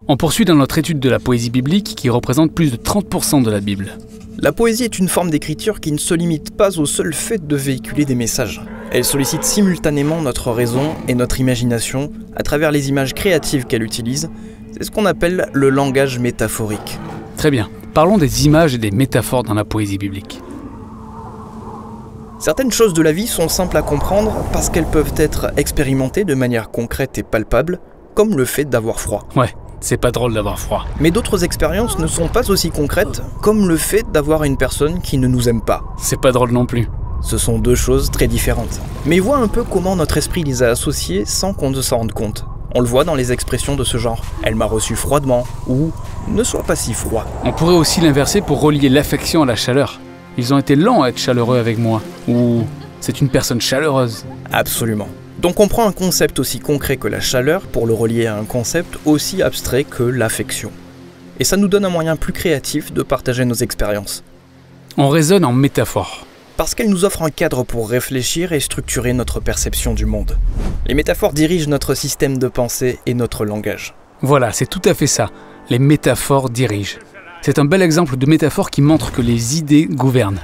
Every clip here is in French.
On poursuit dans notre étude de la poésie biblique qui représente plus de 30% de la Bible. La poésie est une forme d'écriture qui ne se limite pas au seul fait de véhiculer des messages. Elle sollicite simultanément notre raison et notre imagination à travers les images créatives qu'elle utilise. C'est ce qu'on appelle le langage métaphorique. Très bien, parlons des images et des métaphores dans la poésie biblique. Certaines choses de la vie sont simples à comprendre parce qu'elles peuvent être expérimentées de manière concrète et palpable, comme le fait d'avoir froid. Ouais, c'est pas drôle d'avoir froid. Mais d'autres expériences ne sont pas aussi concrètes, comme le fait d'avoir une personne qui ne nous aime pas. C'est pas drôle non plus. Ce sont deux choses très différentes. Mais vois un peu comment notre esprit les a associées sans qu'on ne s'en rende compte. On le voit dans les expressions de ce genre. « Elle m'a reçu froidement » ou « Ne sois pas si froid ». On pourrait aussi l'inverser pour relier l'affection à la chaleur. Ils ont été lents à être chaleureux avec moi. Ou c'est une personne chaleureuse. Absolument. Donc on prend un concept aussi concret que la chaleur pour le relier à un concept aussi abstrait que l'affection. Et ça nous donne un moyen plus créatif de partager nos expériences. On raisonne en métaphores. Parce qu'elles nous offrent un cadre pour réfléchir et structurer notre perception du monde. Les métaphores dirigent notre système de pensée et notre langage. Voilà, c'est tout à fait ça. Les métaphores dirigent. C'est un bel exemple de métaphore qui montre que les idées gouvernent.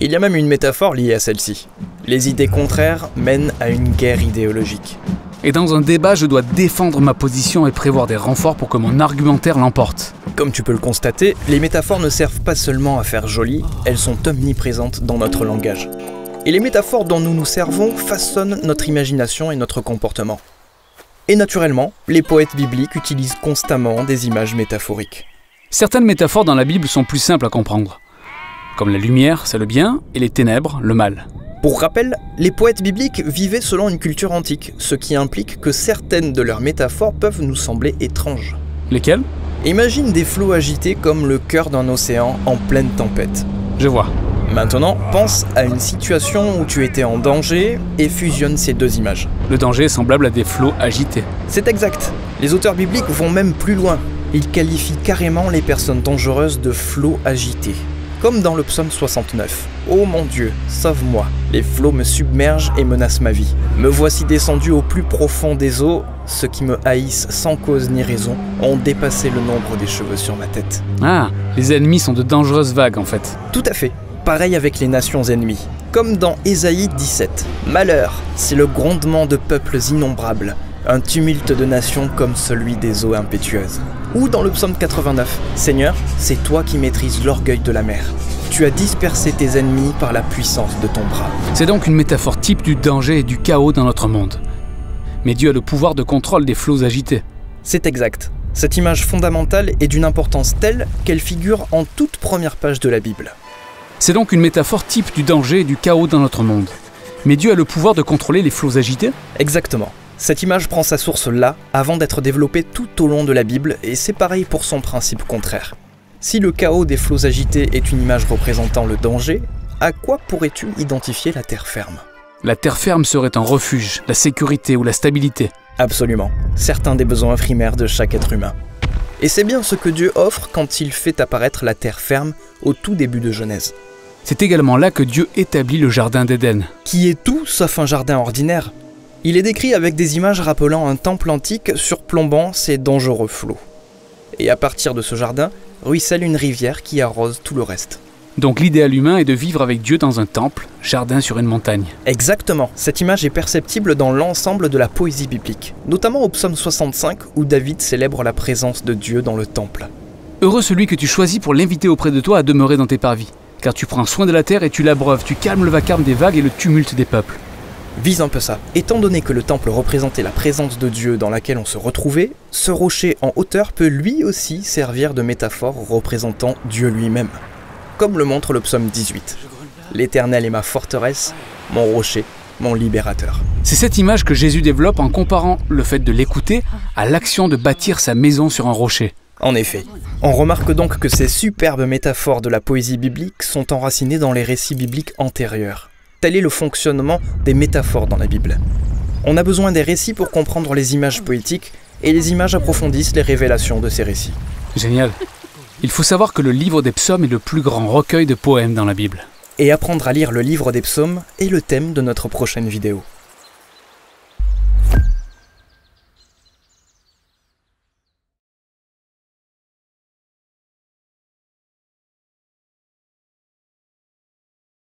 Il y a même une métaphore liée à celle-ci. Les idées contraires mènent à une guerre idéologique. Et dans un débat, je dois défendre ma position et prévoir des renforts pour que mon argumentaire l'emporte. Comme tu peux le constater, les métaphores ne servent pas seulement à faire joli, elles sont omniprésentes dans notre langage. Et les métaphores dont nous nous servons façonnent notre imagination et notre comportement. Et naturellement, les poètes bibliques utilisent constamment des images métaphoriques. Certaines métaphores dans la Bible sont plus simples à comprendre. Comme la lumière, c'est le bien, et les ténèbres, le mal. Pour rappel, les poètes bibliques vivaient selon une culture antique, ce qui implique que certaines de leurs métaphores peuvent nous sembler étranges. Lesquelles ? Imagine des flots agités comme le cœur d'un océan en pleine tempête. Je vois. Maintenant, pense à une situation où tu étais en danger et fusionne ces deux images. Le danger est semblable à des flots agités. C'est exact. Les auteurs bibliques vont même plus loin. Ils qualifient carrément les personnes dangereuses de flots agités. Comme dans le psaume 69. « Ô mon Dieu, sauve-moi, les flots me submergent et menacent ma vie. Me voici descendu au plus profond des eaux, ceux qui me haïssent sans cause ni raison ont dépassé le nombre des cheveux sur ma tête. » Ah, les ennemis sont de dangereuses vagues en fait. Tout à fait. Pareil avec les nations ennemies. Comme dans Ésaïe 17. « Malheur, c'est le grondement de peuples innombrables, un tumulte de nations comme celui des eaux impétueuses. » Ou dans le psaume 89, « Seigneur, c'est toi qui maîtrises l'orgueil de la mer. Tu as dispersé tes ennemis par la puissance de ton bras. » C'est donc une métaphore type du danger et du chaos dans notre monde. Mais Dieu a le pouvoir de contrôle des flots agités. C'est exact. Cette image fondamentale est d'une importance telle qu'elle figure en toute première page de la Bible. C'est donc une métaphore type du danger et du chaos dans notre monde. Mais Dieu a le pouvoir de contrôler les flots agités ? Exactement. Cette image prend sa source là, avant d'être développée tout au long de la Bible, et c'est pareil pour son principe contraire. Si le chaos des flots agités est une image représentant le danger, à quoi pourrais-tu identifier la terre ferme ? La terre ferme serait un refuge, la sécurité ou la stabilité. Absolument, certains des besoins primaires de chaque être humain. Et c'est bien ce que Dieu offre quand il fait apparaître la terre ferme au tout début de Genèse. C'est également là que Dieu établit le jardin d'Éden. Qui est tout sauf un jardin ordinaire. Il est décrit avec des images rappelant un temple antique surplombant ces dangereux flots. Et à partir de ce jardin, ruisselle une rivière qui arrose tout le reste. Donc l'idéal humain est de vivre avec Dieu dans un temple, jardin sur une montagne. Exactement, cette image est perceptible dans l'ensemble de la poésie biblique, notamment au psaume 65 où David célèbre la présence de Dieu dans le temple. Heureux celui que tu choisis pour l'inviter auprès de toi à demeurer dans tes parvis, car tu prends soin de la terre et tu l'abreuves, tu calmes le vacarme des vagues et le tumulte des peuples. Vise un peu ça. Étant donné que le temple représentait la présence de Dieu dans laquelle on se retrouvait, ce rocher en hauteur peut lui aussi servir de métaphore représentant Dieu lui-même. Comme le montre le psaume 18. « L'Éternel est ma forteresse, mon rocher, mon libérateur. » C'est cette image que Jésus développe en comparant le fait de l'écouter à l'action de bâtir sa maison sur un rocher. En effet, on remarque donc que ces superbes métaphores de la poésie biblique sont enracinées dans les récits bibliques antérieurs. Tel est le fonctionnement des métaphores dans la Bible. On a besoin des récits pour comprendre les images poétiques, et les images approfondissent les révélations de ces récits. Génial. Il faut savoir que le livre des psaumes est le plus grand recueil de poèmes dans la Bible. Et apprendre à lire le livre des psaumes est le thème de notre prochaine vidéo.